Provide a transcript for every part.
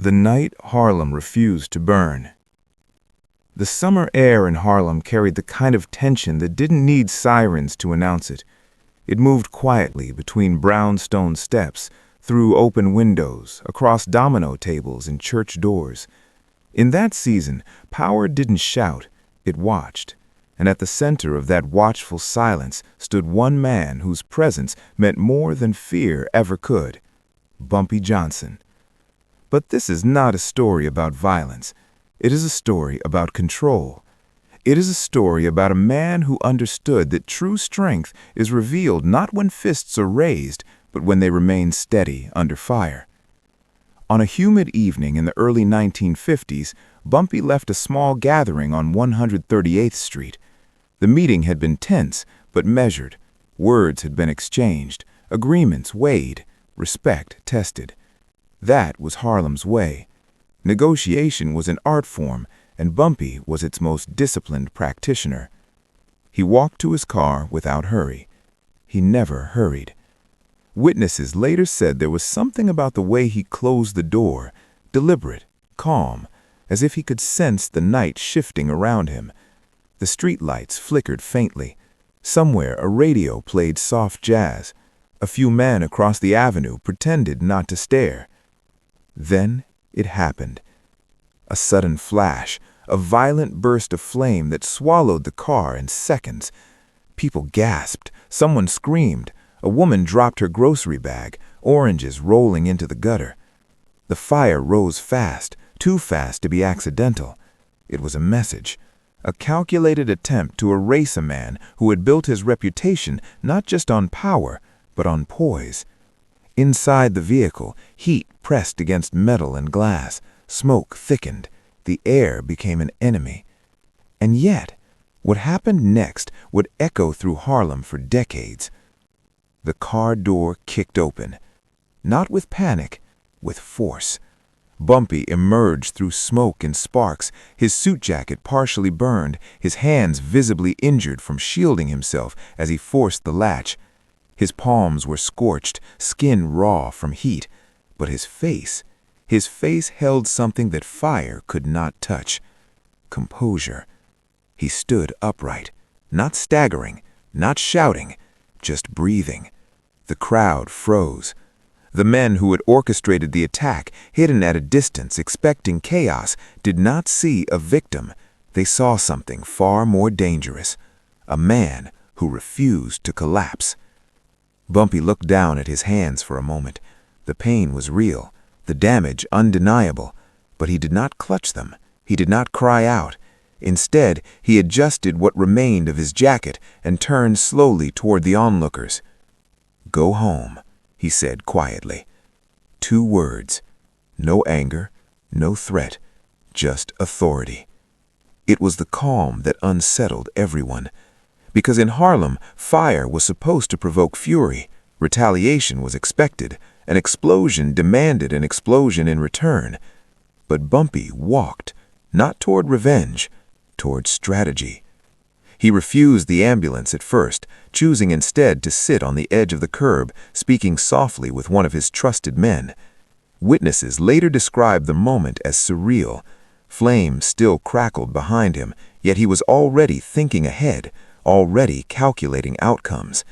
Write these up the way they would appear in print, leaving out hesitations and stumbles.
The night Harlem refused to burn. The summer air in Harlem carried the kind of tension that didn't need sirens to announce it. It moved quietly between brownstone steps, through open windows, across domino tables and church doors. In that season, power didn't shout, it watched. And at the center of that watchful silence stood one man whose presence meant more than fear ever could: Bumpy Johnson. But this is not a story about violence. It is a story about control. It is a story about a man who understood that true strength is revealed not when fists are raised, but when they remain steady under fire. On a humid evening in the early 1950s, Bumpy left a small gathering on 138th Street. The meeting had been tense, but measured. Words had been exchanged, agreements weighed, respect tested. That was Harlem's way. Negotiation was an art form, and Bumpy was its most disciplined practitioner. He walked to his car without hurry. He never hurried. Witnesses later said there was something about the way he closed the door, deliberate, calm, as if he could sense the night shifting around him. The street lights flickered faintly. Somewhere a radio played soft jazz. A few men across the avenue pretended not to stare. Then it happened. A sudden flash, a violent burst of flame that swallowed the car in seconds. People gasped, someone screamed, a woman dropped her grocery bag, oranges rolling into the gutter. The fire rose fast, too fast to be accidental. It was a message, a calculated attempt to erase a man who had built his reputation not just on power, but on poise. Inside the vehicle, heat pressed against metal and glass, smoke thickened, the air became an enemy. And yet, what happened next would echo through Harlem for decades. The car door kicked open, not with panic, with force. Bumpy emerged through smoke and sparks, his suit jacket partially burned, his hands visibly injured from shielding himself as he forced the latch. His palms were scorched, skin raw from heat, but his face held something that fire could not touch: composure. He stood upright, not staggering, not shouting, just breathing. The crowd froze. The men who had orchestrated the attack, hidden at a distance, expecting chaos, did not see a victim. They saw something far more dangerous: a man who refused to collapse. Bumpy looked down at his hands for a moment. The pain was real, the damage undeniable, but he did not clutch them. He did not cry out. Instead, he adjusted what remained of his jacket and turned slowly toward the onlookers. "Go home," he said quietly. 2 words. No anger, no threat, just authority. It was the calm that unsettled everyone. Because in Harlem, fire was supposed to provoke fury, retaliation was expected, an explosion demanded an explosion in return. But Bumpy walked, not toward revenge, toward strategy. He refused the ambulance at first, choosing instead to sit on the edge of the curb, speaking softly with one of his trusted men. Witnesses later described the moment as surreal. Flames still crackled behind him, yet he was already thinking ahead, already calculating outcomes.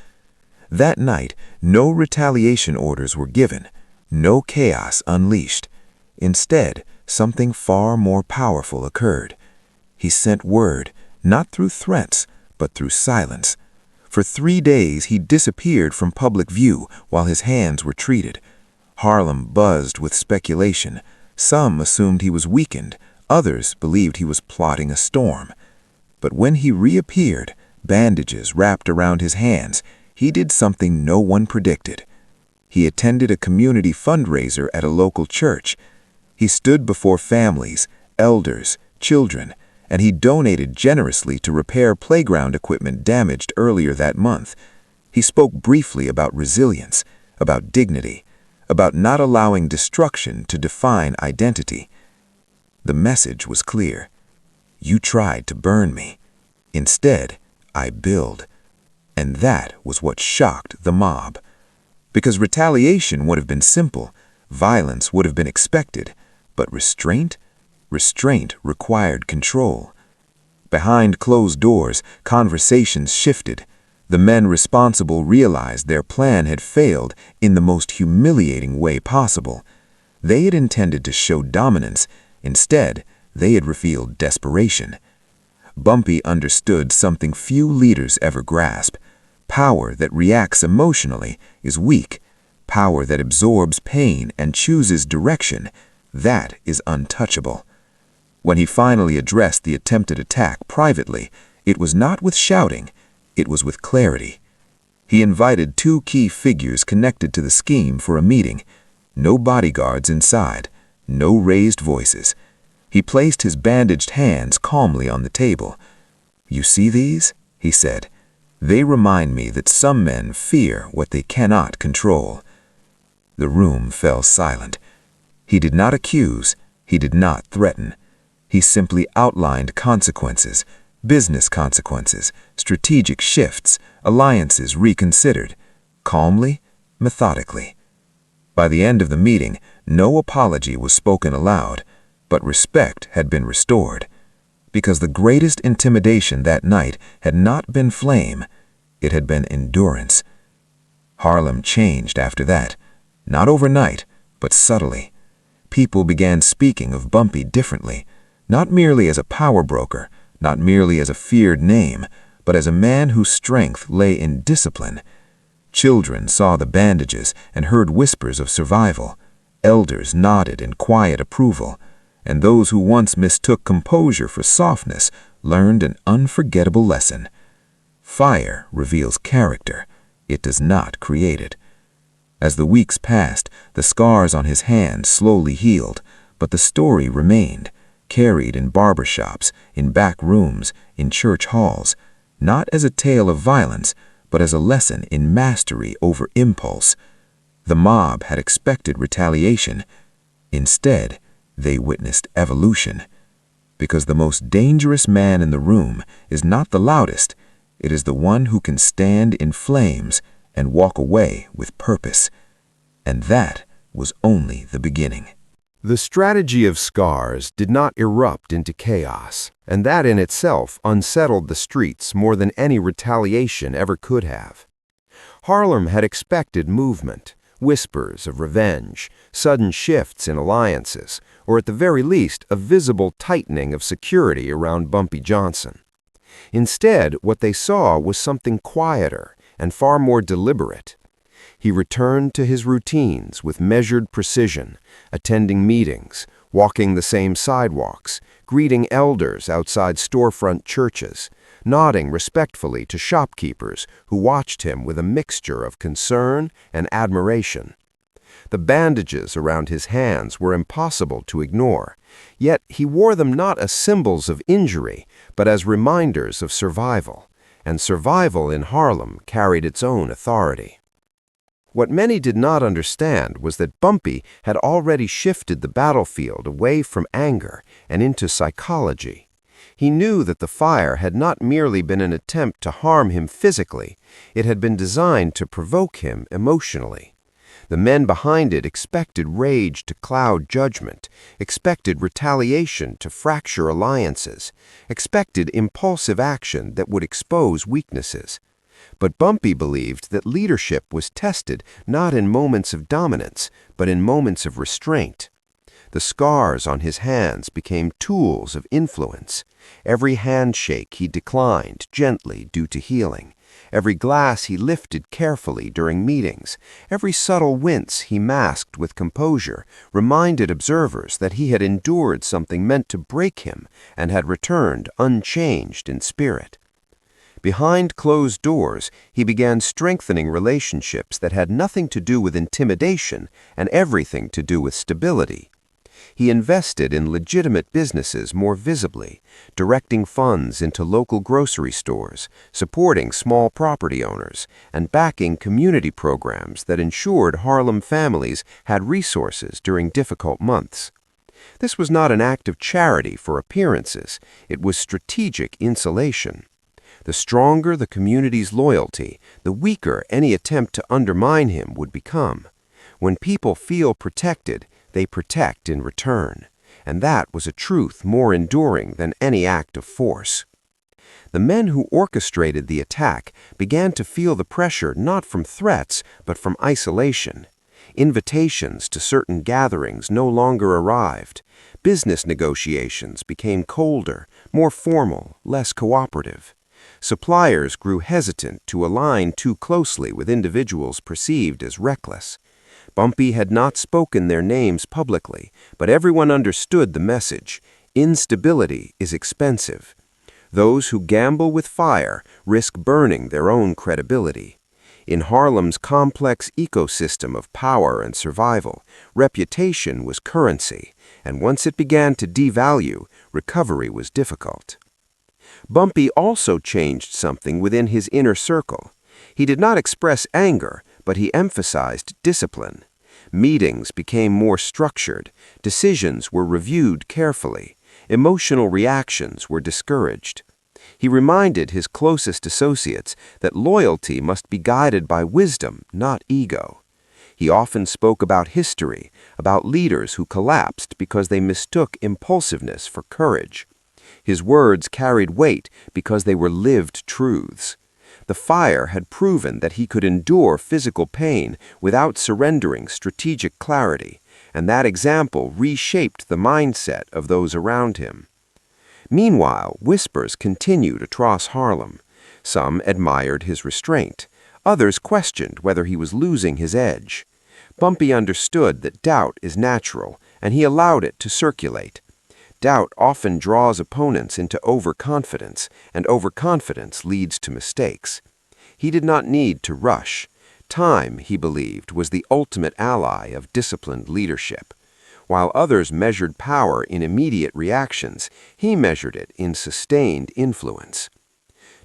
That night, no retaliation orders were given, no chaos unleashed. Instead, something far more powerful occurred. He sent word, not through threats, but through silence. For 3 days he disappeared from public view while his hands were treated. Harlem buzzed with speculation. Some assumed he was weakened, others believed he was plotting a storm. But when he reappeared, bandages wrapped around his hands, he did something no one predicted. He attended a community fundraiser at a local church. He stood before families, elders, children, and he donated generously to repair playground equipment damaged earlier that month. He spoke briefly about resilience, about dignity, about not allowing destruction to define identity. The message was clear. You tried to burn me. Instead, I build. And that was what shocked the mob. Because retaliation would have been simple, violence would have been expected, But restraint? Restraint required control. Behind closed doors, conversations shifted. The men responsible realized their plan had failed in the most humiliating way possible. They had intended to show dominance. Instead, they had revealed desperation. Bumpy understood something few leaders ever grasp. Power that reacts emotionally is weak. Power that absorbs pain and chooses direction, that is untouchable. When he finally addressed the attempted attack privately, it was not with shouting, it was with clarity. He invited two key figures connected to the scheme for a meeting. No bodyguards inside, no raised voices. He placed his bandaged hands calmly on the table. "You see these?" he said. "They remind me that some men fear what they cannot control." The room fell silent. He did not accuse, he did not threaten. He simply outlined consequences, business consequences, strategic shifts, alliances reconsidered, calmly, methodically. By the end of the meeting, no apology was spoken aloud, but respect had been restored. Because the greatest intimidation that night had not been flame, it had been endurance. Harlem changed after that, not overnight, but subtly. People began speaking of Bumpy differently, not merely as a power broker, not merely as a feared name, but as a man whose strength lay in discipline. Children saw the bandages and heard whispers of survival. Elders nodded in quiet approval, and those who once mistook composure for softness learned an unforgettable lesson. Fire reveals character, it does not create it. As the weeks passed, the scars on his hands slowly healed, but the story remained, carried in barbershops, in back rooms, in church halls, not as a tale of violence, but as a lesson in mastery over impulse. The mob had expected retaliation. Instead, they witnessed evolution. Because the most dangerous man in the room is not the loudest, it is the one who can stand in flames and walk away with purpose. And that was only the beginning. The strategy of scars did not erupt into chaos, and that in itself unsettled the streets more than any retaliation ever could have. Harlem had expected movement, whispers of revenge, sudden shifts in alliances, or at the very least a visible tightening of security around Bumpy Johnson. Instead, what they saw was something quieter and far more deliberate. He returned to his routines with measured precision, attending meetings, walking the same sidewalks, greeting elders outside storefront churches, nodding respectfully to shopkeepers who watched him with a mixture of concern and admiration. The bandages around his hands were impossible to ignore, yet he wore them not as symbols of injury, but as reminders of survival, and survival in Harlem carried its own authority. What many did not understand was that Bumpy had already shifted the battlefield away from anger and into psychology. He knew that the fire had not merely been an attempt to harm him physically, it had been designed to provoke him emotionally. The men behind it expected rage to cloud judgment, expected retaliation to fracture alliances, expected impulsive action that would expose weaknesses. But Bumpy believed that leadership was tested not in moments of dominance, but in moments of restraint. The scars on his hands became tools of influence. Every handshake he declined gently due to healing. Every glass he lifted carefully during meetings, every subtle wince he masked with composure, reminded observers that he had endured something meant to break him and had returned unchanged in spirit. Behind closed doors, he began strengthening relationships that had nothing to do with intimidation and everything to do with stability. He invested in legitimate businesses more visibly, directing funds into local grocery stores, supporting small property owners, and backing community programs that ensured Harlem families had resources during difficult months. This was not an act of charity for appearances, it was strategic insulation. The stronger the community's loyalty, the weaker any attempt to undermine him would become. When people feel protected, they protect in return, and that was a truth more enduring than any act of force. The men who orchestrated the attack began to feel the pressure not from threats, but from isolation. Invitations to certain gatherings no longer arrived. Business negotiations became colder, more formal, less cooperative. Suppliers grew hesitant to align too closely with individuals perceived as reckless. Bumpy had not spoken their names publicly, but everyone understood the message. Instability is expensive. Those who gamble with fire risk burning their own credibility. In Harlem's complex ecosystem of power and survival, reputation was currency, and once it began to devalue, recovery was difficult. Bumpy also changed something within his inner circle. He did not express anger, but he emphasized discipline. Meetings became more structured, decisions were reviewed carefully, emotional reactions were discouraged. He reminded his closest associates that loyalty must be guided by wisdom, not ego. He often spoke about history, about leaders who collapsed because they mistook impulsiveness for courage. His words carried weight because they were lived truths. The fire had proven that he could endure physical pain without surrendering strategic clarity, and that example reshaped the mindset of those around him. Meanwhile, whispers continued across Harlem. Some admired his restraint. Others questioned whether he was losing his edge. Bumpy understood that doubt is natural, and he allowed it to circulate. Doubt often draws opponents into overconfidence, and overconfidence leads to mistakes. He did not need to rush. Time, he believed, was the ultimate ally of disciplined leadership. While others measured power in immediate reactions, he measured it in sustained influence.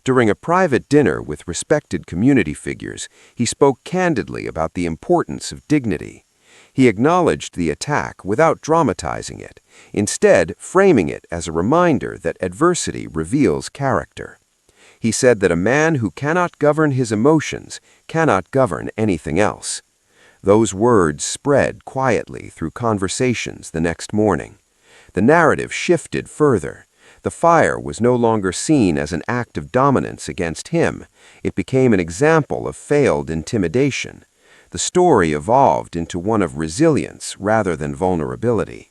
During a private dinner with respected community figures, he spoke candidly about the importance of dignity. He acknowledged the attack without dramatizing it, instead framing it as a reminder that adversity reveals character. He said that a man who cannot govern his emotions cannot govern anything else. Those words spread quietly through conversations the next morning. The narrative shifted further. The fire was no longer seen as an act of dominance against him. It became an example of failed intimidation. The story evolved into one of resilience rather than vulnerability.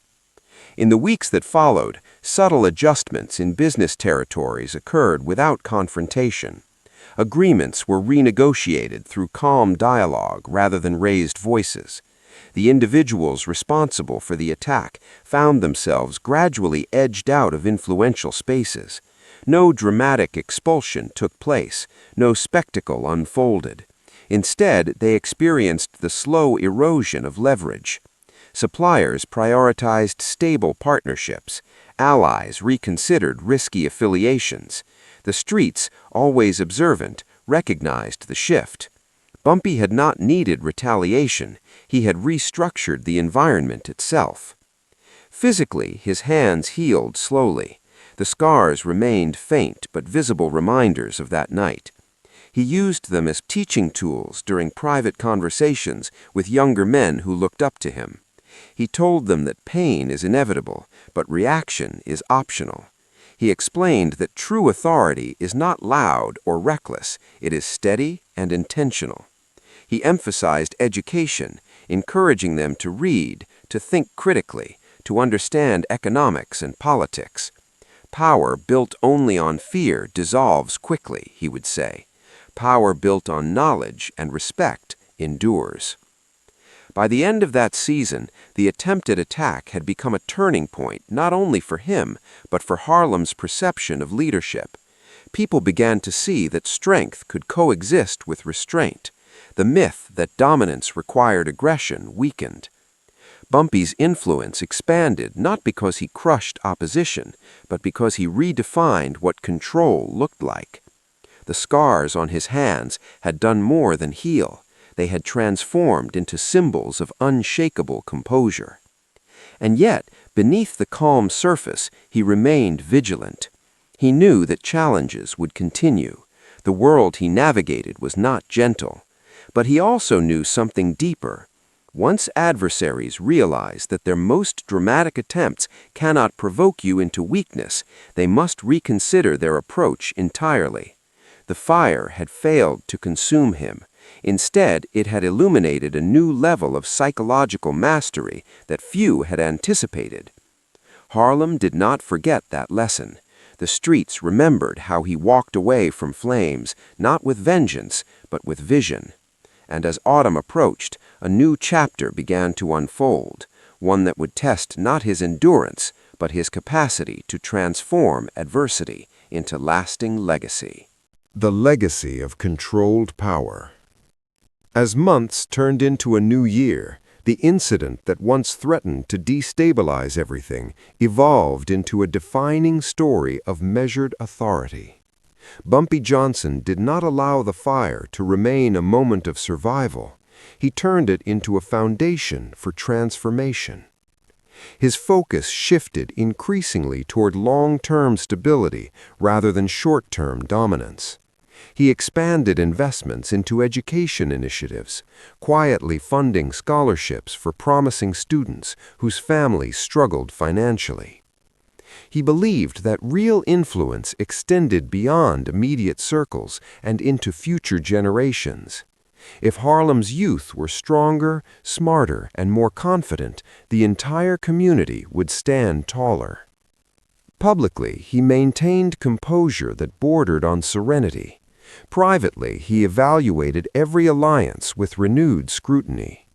In the weeks that followed, subtle adjustments in business territories occurred without confrontation. Agreements were renegotiated through calm dialogue rather than raised voices. The individuals responsible for the attack found themselves gradually edged out of influential spaces. No dramatic expulsion took place, no spectacle unfolded. Instead, they experienced the slow erosion of leverage. Suppliers prioritized stable partnerships. Allies reconsidered risky affiliations. The streets, always observant, recognized the shift. Bumpy had not needed retaliation. He had restructured the environment itself. Physically, his hands healed slowly. The scars remained faint but visible reminders of that night. He used them as teaching tools during private conversations with younger men who looked up to him. He told them that pain is inevitable, but reaction is optional. He explained that true authority is not loud or reckless, it is steady and intentional. He emphasized education, encouraging them to read, to think critically, to understand economics and politics. Power built only on fear dissolves quickly, he would say. Power built on knowledge and respect endures. By the end of that season, the attempted attack had become a turning point not only for him, but for Harlem's perception of leadership. People began to see that strength could coexist with restraint. The myth that dominance required aggression weakened. Bumpy's influence expanded not because he crushed opposition, but because he redefined what control looked like. The scars on his hands had done more than heal. They had transformed into symbols of unshakable composure. And yet, beneath the calm surface, he remained vigilant. He knew that challenges would continue. The world he navigated was not gentle. But he also knew something deeper. once adversaries realize that their most dramatic attempts cannot provoke you into weakness, they must reconsider their approach entirely. The fire had failed to consume him. Instead, it had illuminated a new level of psychological mastery that few had anticipated. Harlem did not forget that lesson. The streets remembered how he walked away from flames, not with vengeance, but with vision. And as autumn approached, a new chapter began to unfold, one that would test not his endurance, but his capacity to transform adversity into lasting legacy. The legacy of controlled power. As months turned into a new year, the incident that once threatened to destabilize everything evolved into a defining story of measured authority. Bumpy Johnson did not allow the fire to remain a moment of survival. He turned it into a foundation for transformation. His focus shifted increasingly toward long-term stability rather than short-term dominance. He expanded investments into education initiatives, quietly funding scholarships for promising students whose families struggled financially. He believed that real influence extended beyond immediate circles and into future generations. If Harlem's youth were stronger, smarter, and more confident, the entire community would stand taller. Publicly, he maintained composure that bordered on serenity. Privately, he evaluated every alliance with renewed scrutiny.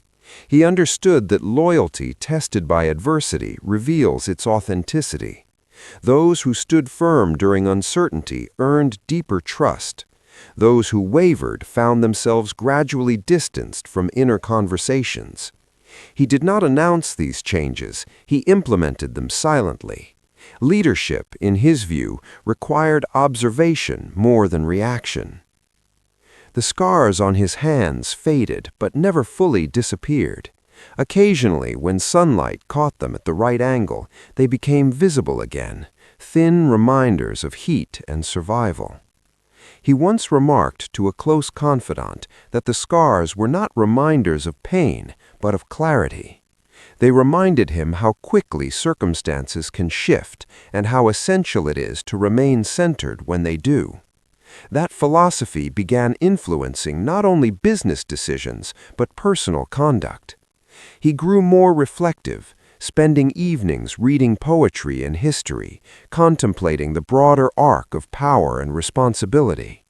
He understood that loyalty tested by adversity reveals its authenticity. Those who stood firm during uncertainty earned deeper trust. Those who wavered found themselves gradually distanced from inner conversations. He did not announce these changes, he implemented them silently. Leadership, in his view, required observation more than reaction. The scars on his hands faded but never fully disappeared. Occasionally, when sunlight caught them at the right angle, they became visible again, thin reminders of heat and survival. He once remarked to a close confidant that the scars were not reminders of pain, but of clarity. They reminded him how quickly circumstances can shift and how essential it is to remain centered when they do. That philosophy began influencing not only business decisions, but personal conduct. He grew more reflective, spending evenings reading poetry and history, contemplating the broader arc of power and responsibility.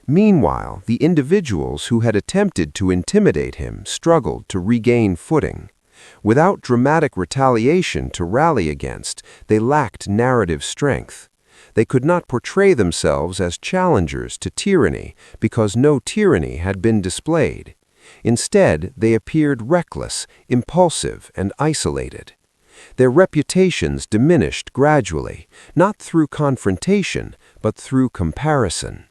Meanwhile, the individuals who had attempted to intimidate him struggled to regain footing. Without dramatic retaliation to rally against, they lacked narrative strength. They could not portray themselves as challengers to tyranny because no tyranny had been displayed. Instead, they appeared reckless, impulsive, and isolated. Their reputations diminished gradually, not through confrontation, but through comparison.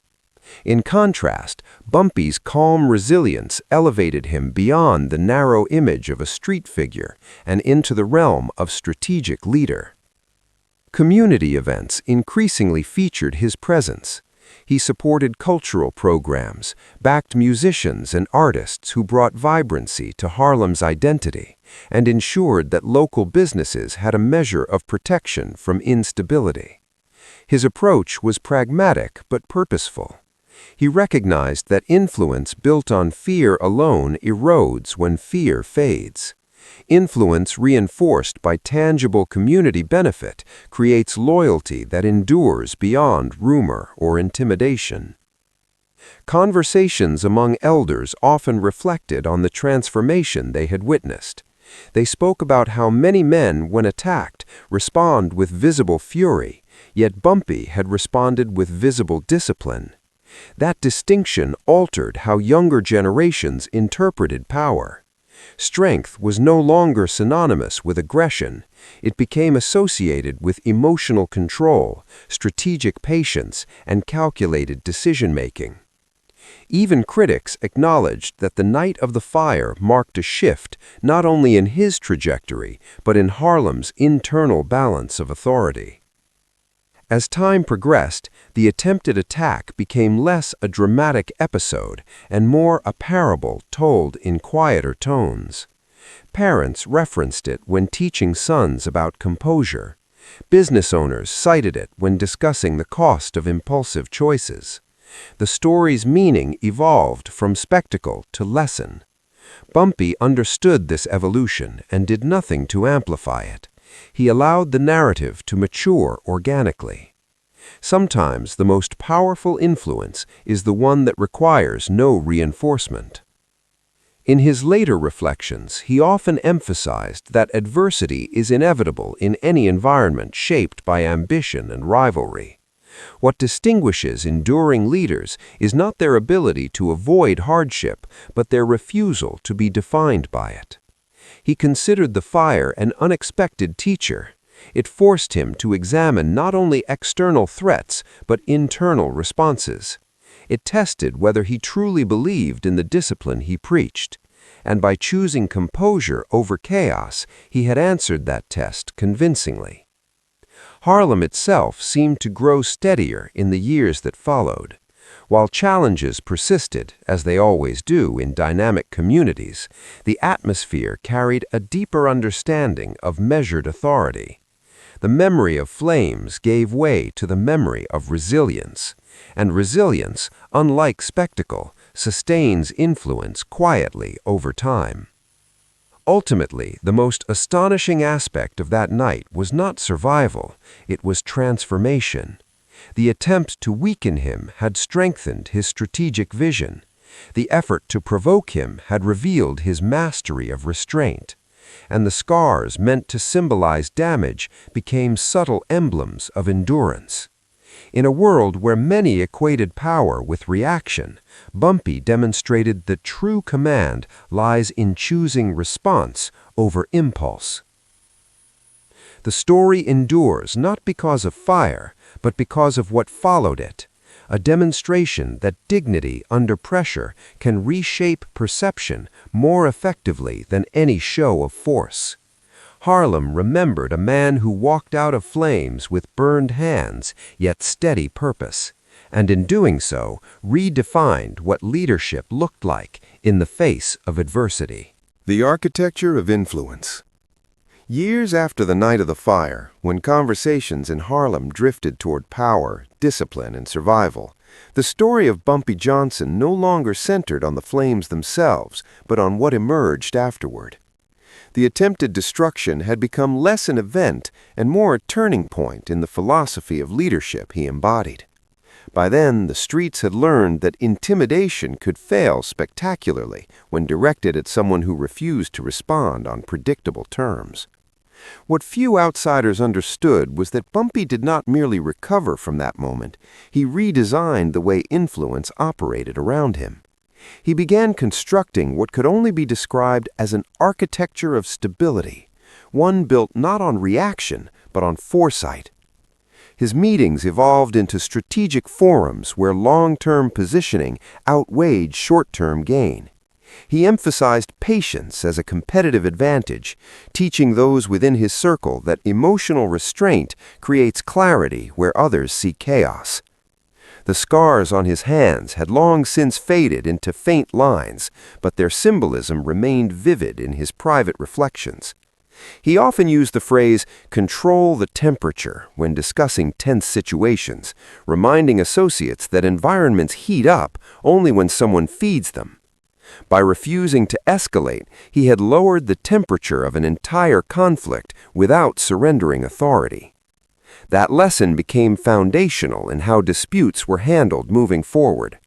In contrast, Bumpy's calm resilience elevated him beyond the narrow image of a street figure and into the realm of strategic leader. Community events increasingly featured his presence. He supported cultural programs, backed musicians and artists who brought vibrancy to Harlem's identity, and ensured that local businesses had a measure of protection from instability. His approach was pragmatic but purposeful. He recognized that influence built on fear alone erodes when fear fades. Influence reinforced by tangible community benefit creates loyalty that endures beyond rumor or intimidation. Conversations among elders often reflected on the transformation they had witnessed. They spoke about how many men, when attacked, respond with visible fury, yet Bumpy had responded with visible discipline. That distinction altered how younger generations interpreted power. Strength was no longer synonymous with aggression. It became associated with emotional control, strategic patience, and calculated decision-making. Even critics acknowledged that the night of the fire marked a shift not only in his trajectory, but in Harlem's internal balance of authority. As time progressed, the attempted attack became less a dramatic episode and more a parable told in quieter tones. Parents referenced it when teaching sons about composure. Business owners cited it when discussing the cost of impulsive choices. The story's meaning evolved from spectacle to lesson. Bumpy understood this evolution and did nothing to amplify it. He allowed the narrative to mature organically. Sometimes the most powerful influence is the one that requires no reinforcement. In his later reflections, he often emphasized that adversity is inevitable in any environment shaped by ambition and rivalry. What distinguishes enduring leaders is not their ability to avoid hardship, but their refusal to be defined by it. He considered the fire an unexpected teacher. It forced him to examine not only external threats, but internal responses. It tested whether he truly believed in the discipline he preached. And by choosing composure over chaos, he had answered that test convincingly. Harlem itself seemed to grow steadier in the years that followed. While challenges persisted, as they always do in dynamic communities, the atmosphere carried a deeper understanding of measured authority. The memory of flames gave way to the memory of resilience, and resilience, unlike spectacle, sustains influence quietly over time. Ultimately, the most astonishing aspect of that night was not survival, it was transformation. The attempt to weaken him had strengthened his strategic vision. The effort to provoke him had revealed his mastery of restraint. And the scars meant to symbolize damage became subtle emblems of endurance. In a world where many equated power with reaction, Bumpy demonstrated that true command lies in choosing response over impulse. The story endures not because of fire, but because of what followed it, a demonstration that dignity under pressure can reshape perception more effectively than any show of force. Harlem remembered a man who walked out of flames with burned hands, yet steady purpose, and in doing so, redefined what leadership looked like in the face of adversity. The architecture of influence. Years after the night of the fire, when conversations in Harlem drifted toward power, discipline, and survival, the story of Bumpy Johnson no longer centered on the flames themselves, but on what emerged afterward. The attempted destruction had become less an event and more a turning point in the philosophy of leadership he embodied. By then, the streets had learned that intimidation could fail spectacularly when directed at someone who refused to respond on predictable terms. What few outsiders understood was that Bumpy did not merely recover from that moment, he redesigned the way influence operated around him. He began constructing what could only be described as an architecture of stability, one built not on reaction, but on foresight. His meetings evolved into strategic forums where long-term positioning outweighed short-term gain. He emphasized patience as a competitive advantage, teaching those within his circle that emotional restraint creates clarity where others see chaos. The scars on his hands had long since faded into faint lines, but their symbolism remained vivid in his private reflections. He often used the phrase, "control the temperature," when discussing tense situations, reminding associates that environments heat up only when someone feeds them. By refusing to escalate, he had lowered the temperature of an entire conflict without surrendering authority. That lesson became foundational in how disputes were handled moving forward.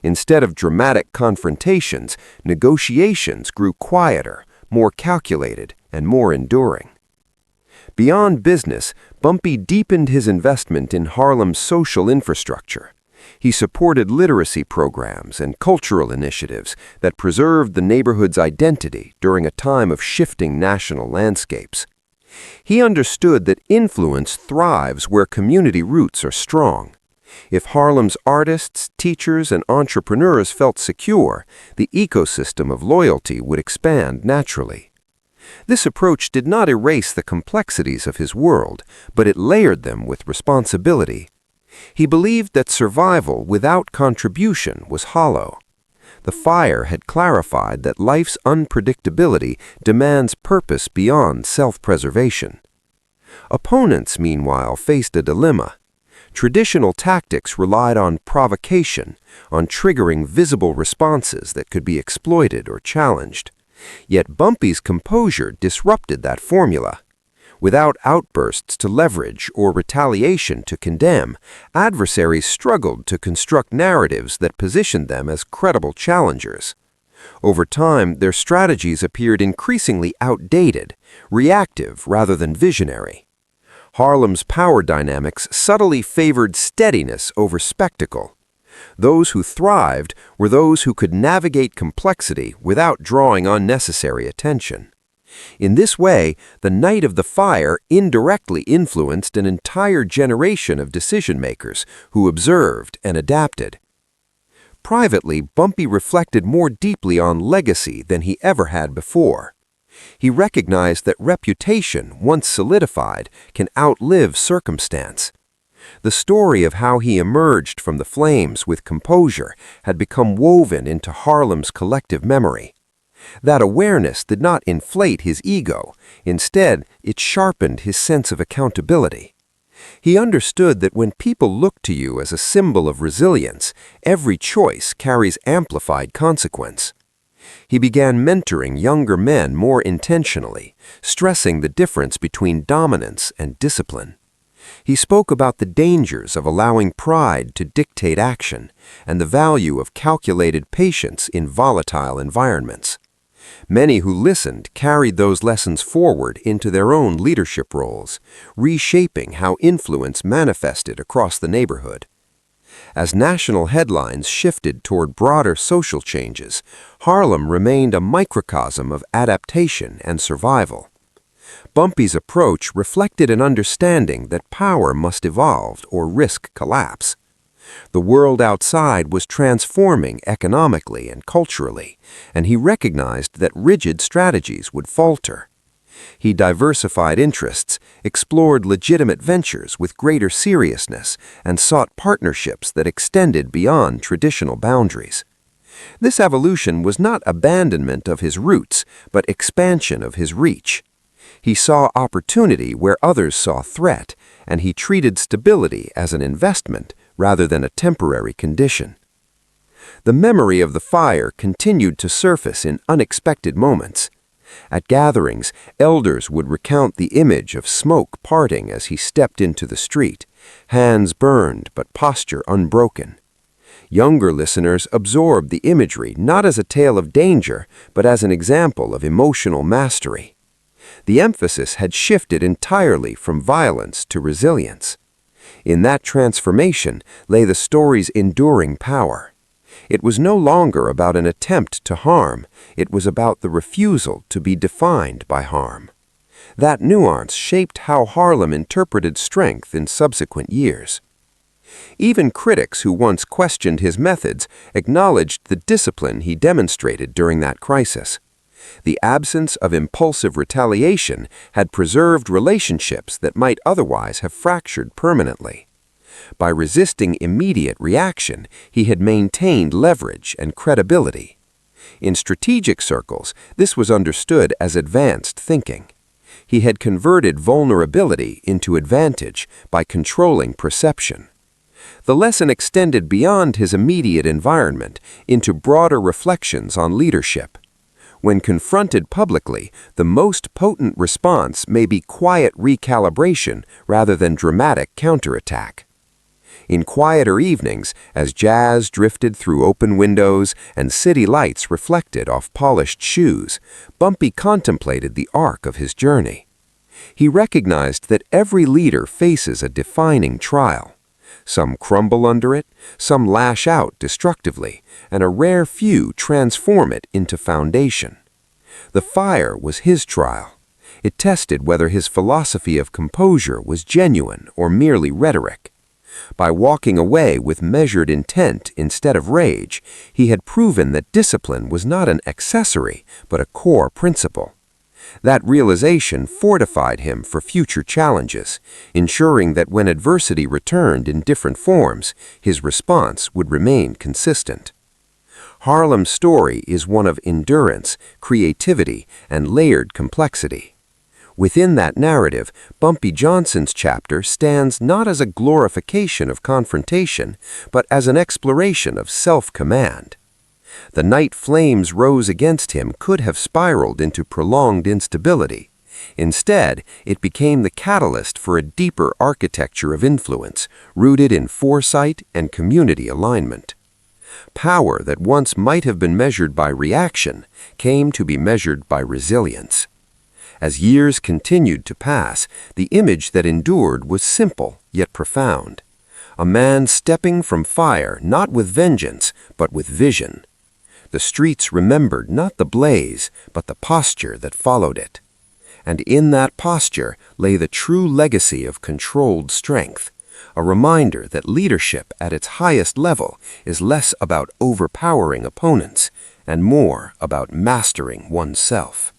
Instead of dramatic confrontations, negotiations grew quieter, more calculated, and more enduring. Beyond business, Bumpy deepened his investment in Harlem's social infrastructure. He supported literacy programs and cultural initiatives that preserved the neighborhood's identity during a time of shifting national landscapes. He understood that influence thrives where community roots are strong. If Harlem's artists, teachers, and entrepreneurs felt secure, the ecosystem of loyalty would expand naturally. This approach did not erase the complexities of his world, but it layered them with responsibility. He believed that survival without contribution was hollow. The fire had clarified that life's unpredictability demands purpose beyond self-preservation. Opponents, meanwhile, faced a dilemma. Traditional tactics relied on provocation, on triggering visible responses that could be exploited or challenged. Yet Bumpy's composure disrupted that formula. Without outbursts to leverage or retaliation to condemn, adversaries struggled to construct narratives that positioned them as credible challengers. Over time, their strategies appeared increasingly outdated, reactive rather than visionary. Harlem's power dynamics subtly favored steadiness over spectacle. Those who thrived were those who could navigate complexity without drawing unnecessary attention. In this way, the Night of the Fire indirectly influenced an entire generation of decision-makers who observed and adapted. Privately, Bumpy reflected more deeply on legacy than he ever had before. He recognized that reputation, once solidified, can outlive circumstance. The story of how he emerged from the flames with composure had become woven into Harlem's collective memory. That awareness did not inflate his ego. Instead, it sharpened his sense of accountability. He understood that when people look to you as a symbol of resilience, every choice carries amplified consequence. He began mentoring younger men more intentionally, stressing the difference between dominance and discipline. He spoke about the dangers of allowing pride to dictate action and the value of calculated patience in volatile environments. Many who listened carried those lessons forward into their own leadership roles, reshaping how influence manifested across the neighborhood. As national headlines shifted toward broader social changes, Harlem remained a microcosm of adaptation and survival. Bumpy's approach reflected an understanding that power must evolve or risk collapse. The world outside was transforming economically and culturally, and he recognized that rigid strategies would falter. He diversified interests, explored legitimate ventures with greater seriousness, and sought partnerships that extended beyond traditional boundaries. This evolution was not abandonment of his roots, but expansion of his reach. He saw opportunity where others saw threat, and he treated stability as an investment rather than a temporary condition. The memory of the fire continued to surface in unexpected moments. At gatherings, elders would recount the image of smoke parting as he stepped into the street, hands burned but posture unbroken. Younger listeners absorbed the imagery not as a tale of danger, but as an example of emotional mastery. The emphasis had shifted entirely from violence to resilience. In that transformation lay the story's enduring power. It was no longer about an attempt to harm, it was about the refusal to be defined by harm. That nuance shaped how Harlem interpreted strength in subsequent years. Even critics who once questioned his methods acknowledged the discipline he demonstrated during that crisis. The absence of impulsive retaliation had preserved relationships that might otherwise have fractured permanently. By resisting immediate reaction, he had maintained leverage and credibility. In strategic circles, this was understood as advanced thinking. He had converted vulnerability into advantage by controlling perception. The lesson extended beyond his immediate environment into broader reflections on leadership. When confronted publicly, the most potent response may be quiet recalibration rather than dramatic counterattack. In quieter evenings, as jazz drifted through open windows and city lights reflected off polished shoes, Bumpy contemplated the arc of his journey. He recognized that every leader faces a defining trial. Some crumble under it, some lash out destructively, and a rare few transform it into foundation. The fire was his trial. It tested whether his philosophy of composure was genuine or merely rhetoric. By walking away with measured intent instead of rage, he had proven that discipline was not an accessory, but a core principle. That realization fortified him for future challenges, ensuring that when adversity returned in different forms, his response would remain consistent. Harlem's story is one of endurance, creativity, and layered complexity. Within that narrative, Bumpy Johnson's chapter stands not as a glorification of confrontation, but as an exploration of self-command. The night flames rose against him could have spiraled into prolonged instability. Instead, it became the catalyst for a deeper architecture of influence, rooted in foresight and community alignment. Power that once might have been measured by reaction came to be measured by resilience. As years continued to pass, the image that endured was simple yet profound. A man stepping from fire not with vengeance, but with vision. The streets remembered not the blaze, but the posture that followed it. And in that posture lay the true legacy of controlled strength, a reminder that leadership at its highest level is less about overpowering opponents and more about mastering oneself.